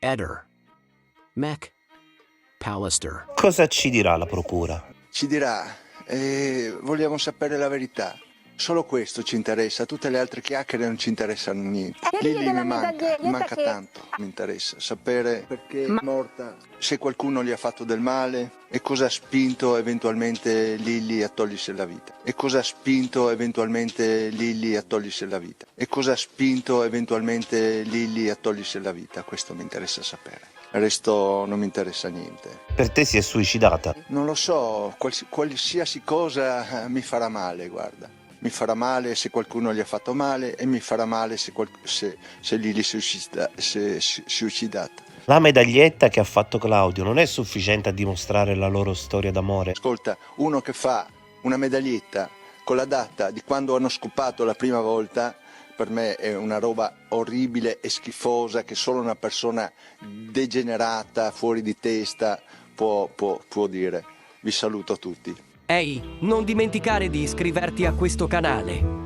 Eder McAllister. Cosa ci dirà la procura? Ci dirà, vogliamo sapere la verità. Solo questo ci interessa, tutte le altre chiacchiere non ci interessano niente. Lily mi manca tanto, mi interessa sapere perché è morta, se qualcuno gli ha fatto del male e cosa ha spinto eventualmente Lily a togliersi la vita. E cosa ha spinto eventualmente Lily a togliersi la vita. E cosa ha spinto eventualmente Lily a togliersi la vita, questo mi interessa sapere. Il resto non mi interessa niente. Per te si è suicidata? Non lo so, qualsiasi cosa mi farà male, guarda. Mi farà male se qualcuno gli ha fatto male e mi farà male se Lily si è suicidata. La medaglietta che ha fatto Claudio non è sufficiente a dimostrare la loro storia d'amore? Ascolta, uno che fa una medaglietta con la data di quando hanno scopato la prima volta, per me è una roba orribile e schifosa che solo una persona degenerata, fuori di testa può dire. Vi saluto tutti. Ehi, non dimenticare di iscriverti a questo canale.